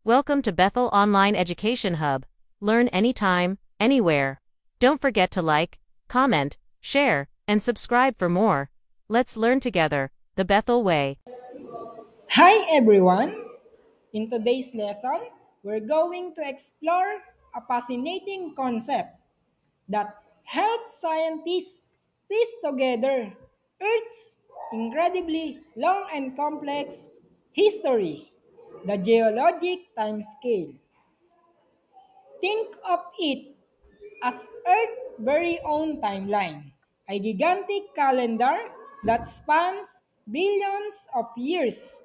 Welcome to Bethel Online Education Hub. Learn anytime, anywhere. Don't forget to like, comment, share, and subscribe for more. Let's learn together, the Bethel way. Hi everyone! In today's lesson, we're going to explore a fascinating concept that helps scientists piece together Earth's incredibly long and complex history, the geologic timescale. Think of it as Earth's very own timeline, a gigantic calendar that spans billions of years.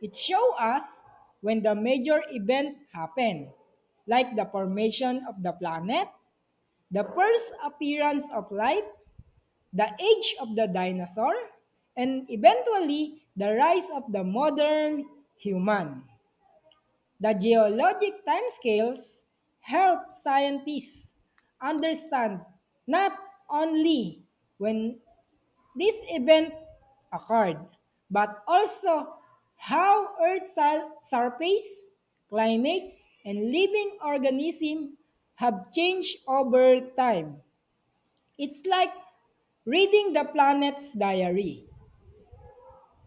It shows us when the major event happened, like the formation of the planet, the first appearance of life, the age of the dinosaur, and eventually the rise of the modern human. The geologic timescales help scientists understand not only when this event occurred, but also how Earth's surface, climates, and living organisms have changed over time. It's like reading the planet's diary,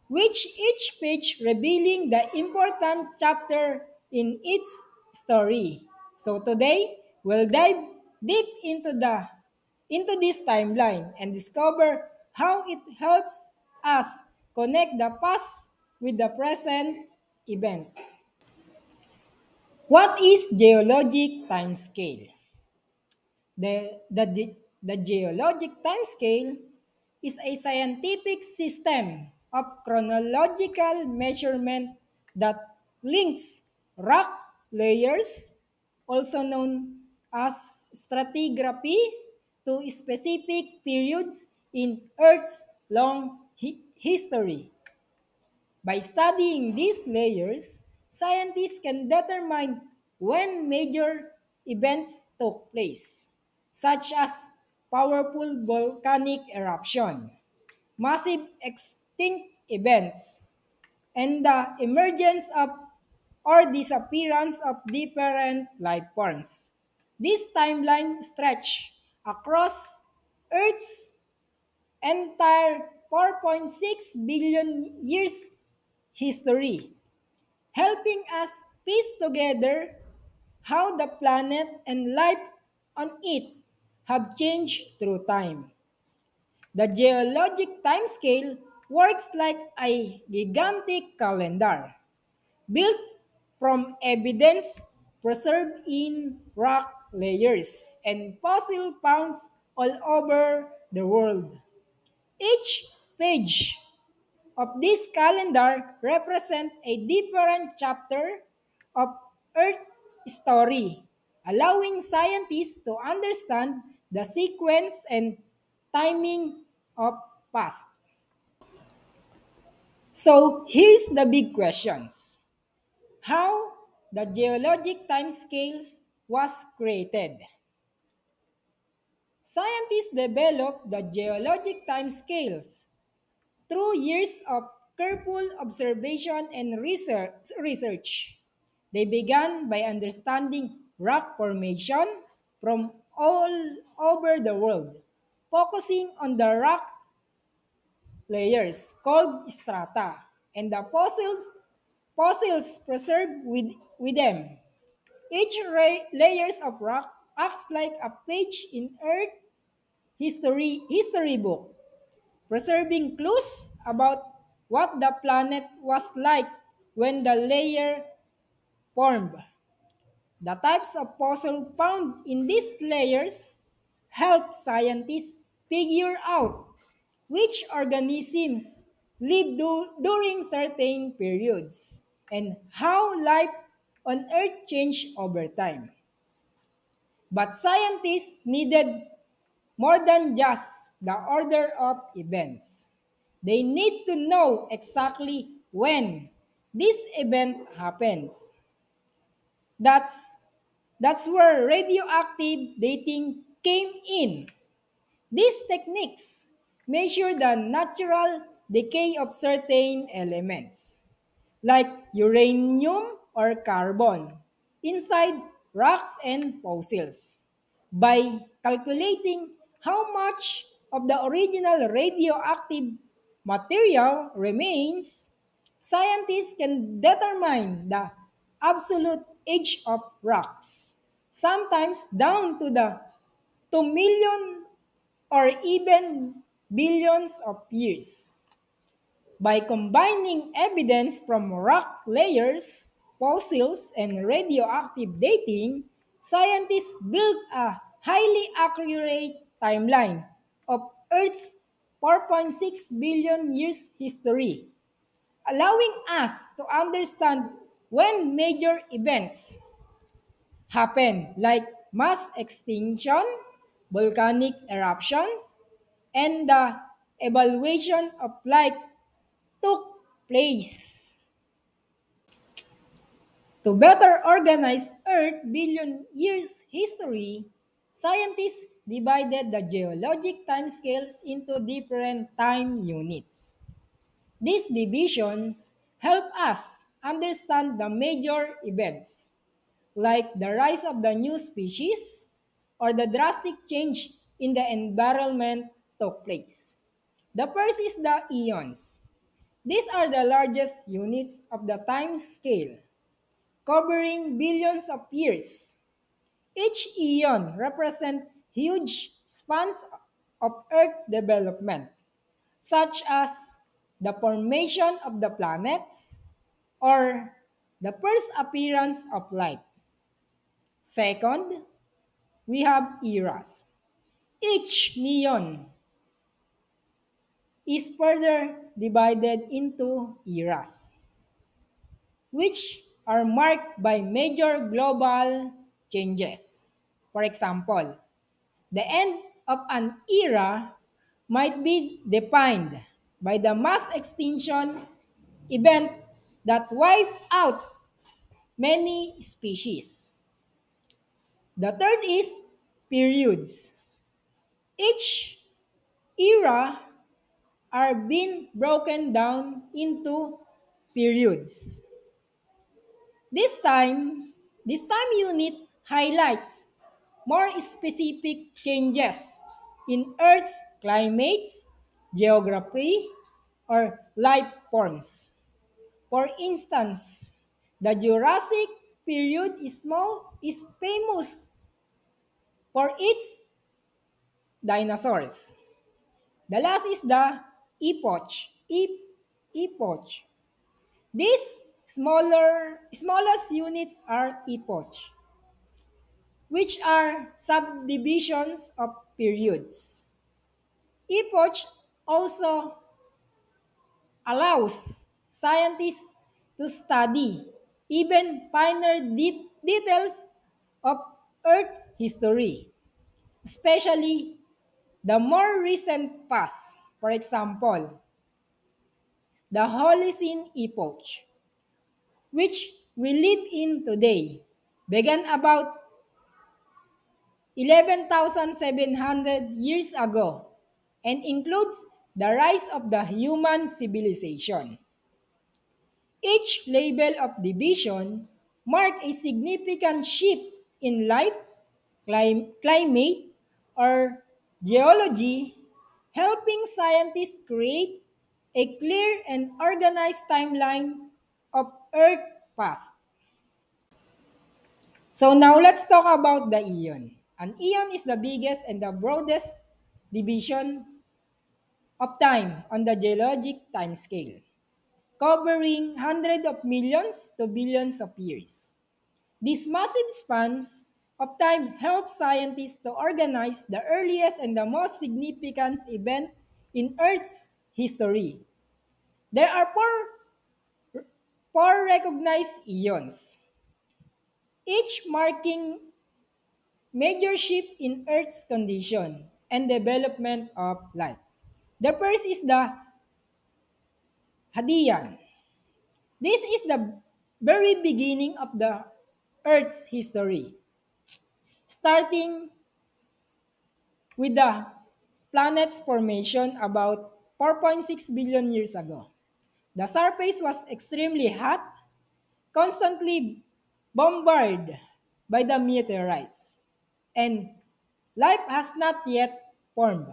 which each page revealing the important chapter in its story. So today, we'll dive deep into this timeline and discover how it helps us connect the past with the present events. What is geologic timescale? The geologic timescale is a scientific system of chronological measurement that links rock layers, also known as stratigraphy, to specific periods in Earth's long history. By studying these layers, scientists can determine when major events took place, such as powerful volcanic eruption, massive extinct events, and the emergence of or disappearance of different life forms. This timeline stretch across Earth's entire 4.6 billion years history, helping us piece together how the planet and life on it have changed through time. The geologic timescale works like a gigantic calendar built from evidence preserved in rock layers and fossil founds all over the world. Each page of this calendar represent a different chapter of Earth's story, allowing scientists to understand the sequence and timing of past. So here's the big questions. How the geologic timescales was created. Scientists developed the geologic timescales through years of careful observation and research. They began by understanding rock formation from all over the world, focusing on the rock layers called strata and the fossils preserved with them. Each layers of rock acts like a page in Earth history book, preserving clues about what the planet was like when the layer formed. The types of fossil found in these layers help scientists figure out which organisms lived during certain periods and how life on Earth changed over time. But scientists needed more than just the order of events. They need to know exactly when this event happens. That's that's where radioactive dating came in. These techniques measure the natural decay of certain elements like uranium or carbon inside rocks and fossils. By calculating how much of the original radioactive material remains, scientists can determine the absolute age of rocks, sometimes down to the 2 million or even billions of years. By combining evidence from rock layers, fossils, and radioactive dating, scientists built a highly accurate timeline of Earth's 4.6 billion years history, allowing us to understand when major events happen like mass extinction, volcanic eruptions, and the evaluation of life took place. To better organize Earth billion years history, scientists divided the geologic timescales into different time units. These divisions help us understand the major events, like the rise of the new species or the drastic change in the environment took place. The first is the eons. These are the largest units of the time scale, covering billions of years. Each eon represents huge spans of Earth development, such as the formation of the planets or the first appearance of life. Second, we have eras. Each neon is further divided into eras, which are marked by major global changes. For example, the end of an era might be defined by the mass extinction event that wiped out many species. The third is periods. Each era are being broken down into periods. This time, this time unit highlights more specific changes in Earth's climate, geography, or life forms. For instance, the Jurassic period is famous for its dinosaurs. The last is the epoch. Epoch. These smallest units are epoch, which are subdivisions of periods. Epoch also allows scientists to study even finer details of Earth history, especially the more recent past. For example, the Holocene epoch, which we live in today, began about 11,700 years ago and includes the rise of the human civilization. Each level of division marked a significant shift in life, climate, or geology, helping scientists create a clear and organized timeline of Earth past. So now let's talk about the eon. An eon is the biggest and the broadest division of time on the geologic time scale, covering hundreds of millions to billions of years. These massive spans of time help scientists to organize the earliest and the most significant event in Earth's history. There are four recognized eons, each marking major shift in Earth's condition and development of life. The first is the Hadean. This is the very beginning of the Earth's history, starting with the planet's formation about 4.6 billion years ago. The surface was extremely hot, constantly bombarded by the meteorites, and life has not yet formed.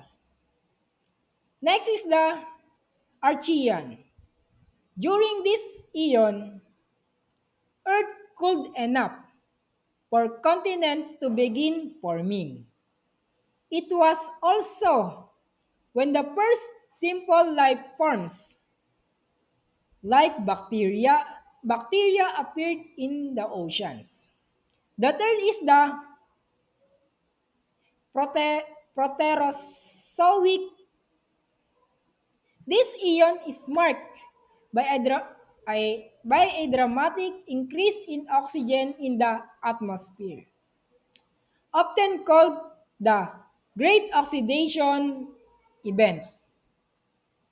Next is the Archean. During this eon, Earth cooled enough for continents to begin forming. It was also when the first simple life forms, like bacteria appeared in the oceans. The third is the Proterozoic. This eon is marked by a dramatic increase in oxygen in the atmosphere, often called the Great Oxidation Event.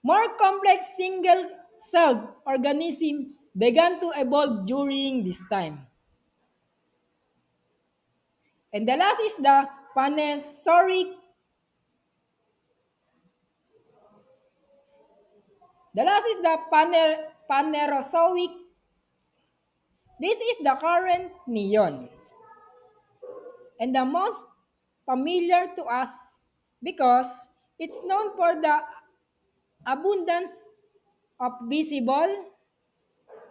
More complex single-celled organisms began to evolve during this time. And the last is the Panerozoic. The last is the Panerozoic. This is the current neon and the most familiar to us because it's known for the abundance of visible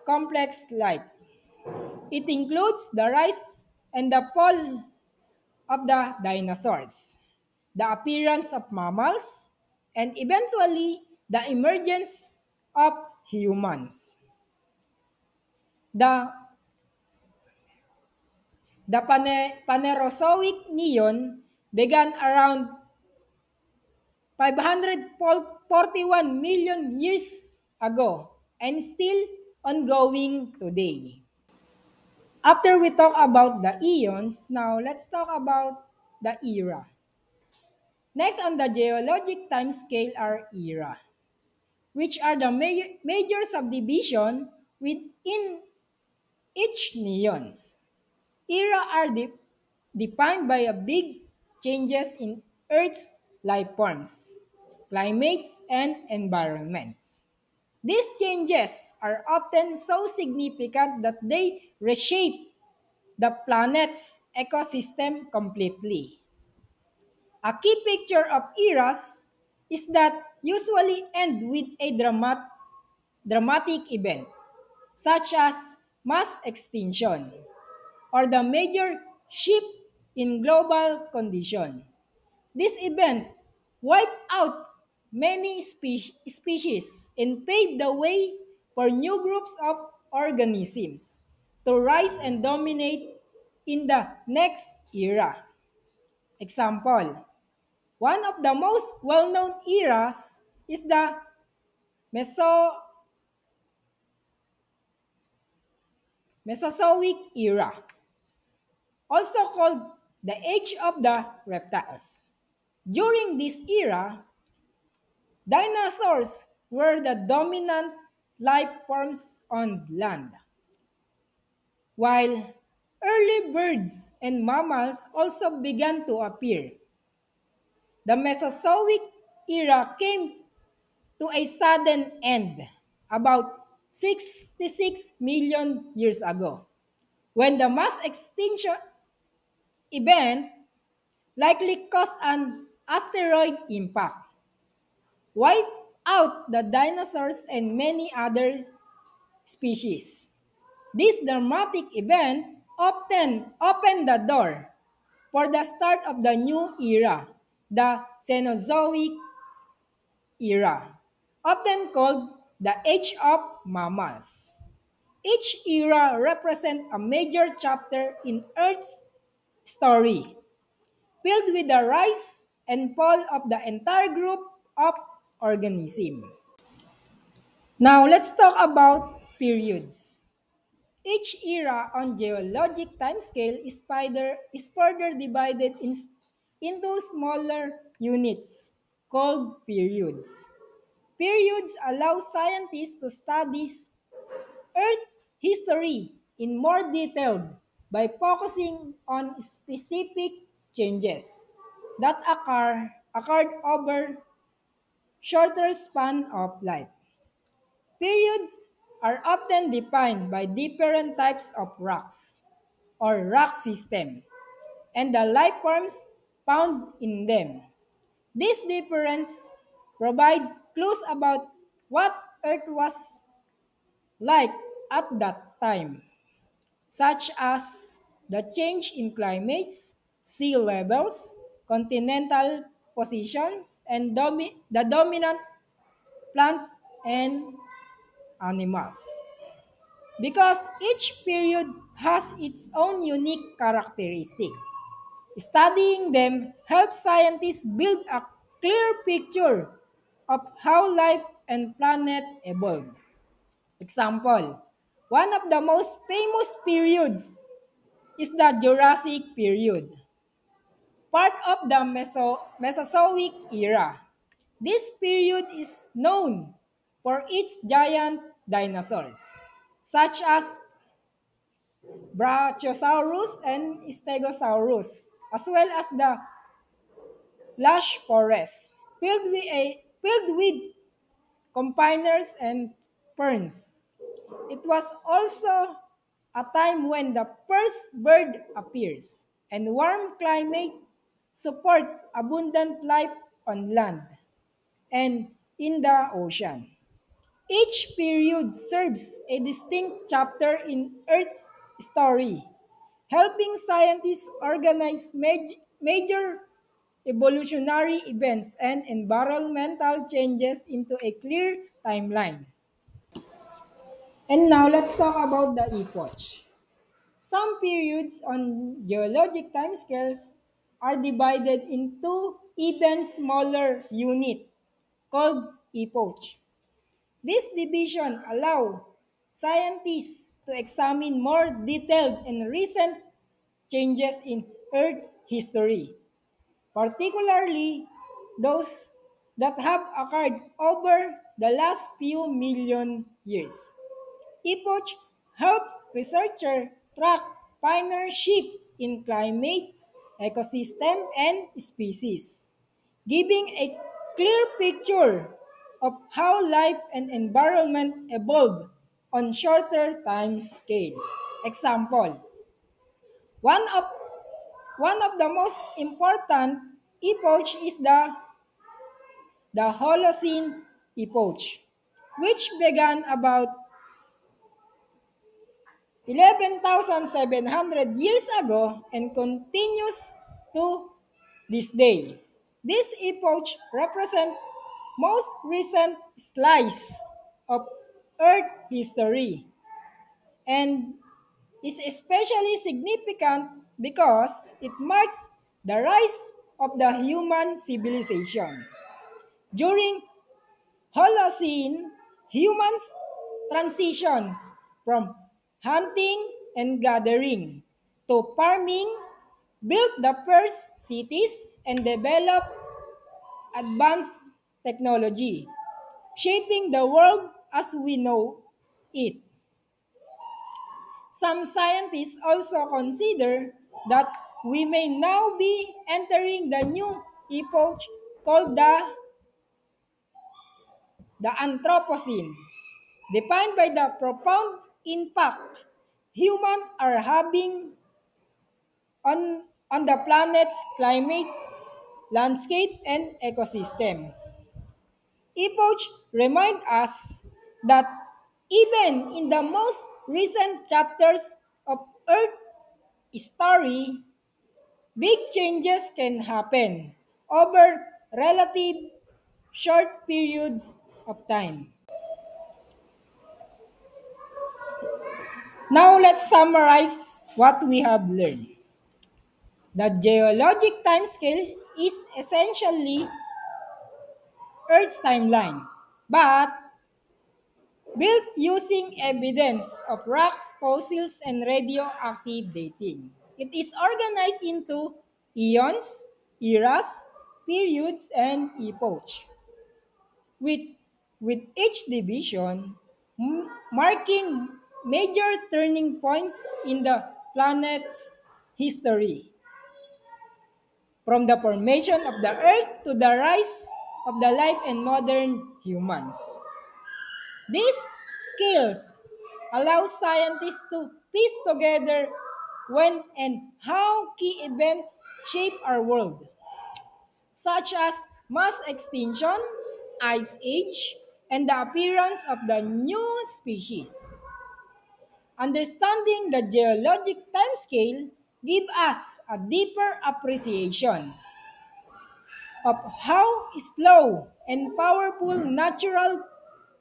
complex life. It includes the rise and the fall of the dinosaurs, the appearance of mammals, and eventually the emergence of humans. The, the Panerozoic neon began around 541 million years ago and still ongoing today. After we talk about the eons, now let's talk about the era. Next on the geologic time scale are era, which are the major subdivision within each neons. Era are defined by a big changes in Earth's life forms, climates, and environments. These changes are often so significant that they reshape the planet's ecosystem completely. A key picture of eras is that usually end with a dramatic event, such as mass extinction or the major shift in global condition. This event wiped out many species and paved the way for new groups of organisms to rise and dominate in the next era. Example, one of the most well-known eras is the Meso- Mesozoic era, also called the Age of the Reptiles. During this era, dinosaurs were the dominant life forms on land, while early birds and mammals also began to appear. The Mesozoic era came to a sudden end about 66 million years ago, when the mass extinction event likely caused an asteroid impact, wiped out the dinosaurs and many other species. This dramatic event often opened the door for the start of the new era, the Cenozoic era, often called the Age of Mammals. Each era represents a major chapter in Earth's story, filled with the rise and fall of the entire group of organisms. Now, let's talk about periods. Each era on geologic timescale is further divided into smaller units called periods. Periods allow scientists to study Earth history in more detail by focusing on specific changes that occurred over shorter span of life. Periods are often defined by different types of rocks or rock system and the life forms found in them. This difference provide clues about what Earth was like at that time, such as the change in climates, sea levels, continental positions, and the dominant plants and animals. Because each period has its own unique characteristic. Studying them helps scientists build a clear picture of how life and planet evolved. Example, one of the most famous periods is the Jurassic period, part of the Mesozoic era. This period is known for its giant dinosaurs, such as Brachiosaurus and Stegosaurus, as well as the lush forest filled with conifers and ferns. It was also a time when the first bird appears, and warm climate support abundant life on land and in the ocean. Each period serves a distinct chapter in Earth's story, helping scientists organize major evolutionary events and environmental changes into a clear timeline. And now let's talk about the epoch. Some periods on geologic timescales are divided into even smaller units called epoch. This division allows scientists to examine more detailed and recent changes in Earth history, particularly those that have occurred over the last few million years. Epoch helps researchers track minor shifts in climate, ecosystem, and species, giving a clear picture of how life and environment evolve on shorter time scale. Example, one of one of the most important epoch is the Holocene epoch, which began about 11,700 years ago and continues to this day. This epoch represents most recent slice of Earth history and is especially significant because it marks the rise of the human civilization. During Holocene, humans transitions from hunting and gathering to farming, built the first cities, and developed advanced technology, shaping the world as we know it. Some scientists also consider that we may now be entering the new epoch called the Anthropocene, defined by the profound impact humans are having on the planet's climate, landscape, and ecosystem. Epoch remind us that even in the most recent chapters of Earth story, big changes can happen over relative short periods of time. Now let's summarize what we have learned. The geologic timescale is essentially Earth's timeline, but built using evidence of rocks, fossils, and radioactive dating. It is organized into eons, eras, periods, and epochs, with, with each division marking major turning points in the planet's history, from the formation of the Earth to the rise of the life and modern humans. These scales allow scientists to piece together when and how key events shape our world, such as mass extinction, ice age, and the appearance of the new species. Understanding the geologic timescale gives us a deeper appreciation of how slow and powerful natural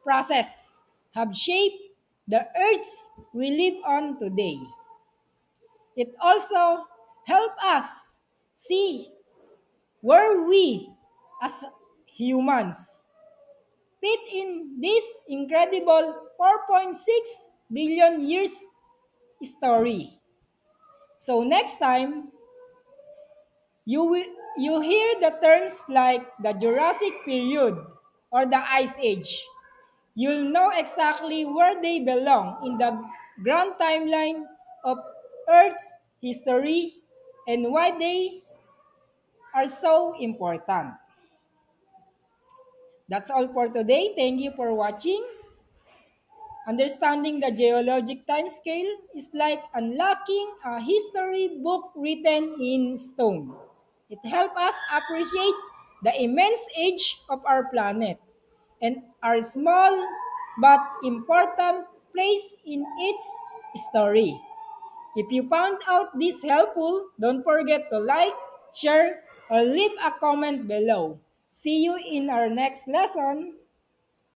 processes have shaped the earths we live on today. It also helps us see where we as humans fit in this incredible 4.6 billion years story. So next time, you hear the terms like the Jurassic period or the Ice Age. You'll know exactly where they belong in the grand timeline of Earth's history and why they are so important. That's all for today. Thank you for watching. Understanding the geologic timescale is like unlocking a history book written in stone. It helps us appreciate the immense age of our planet and our small but important place in its story. If you found out this helpful, don't forget to like, share, or leave a comment below. See you in our next lesson.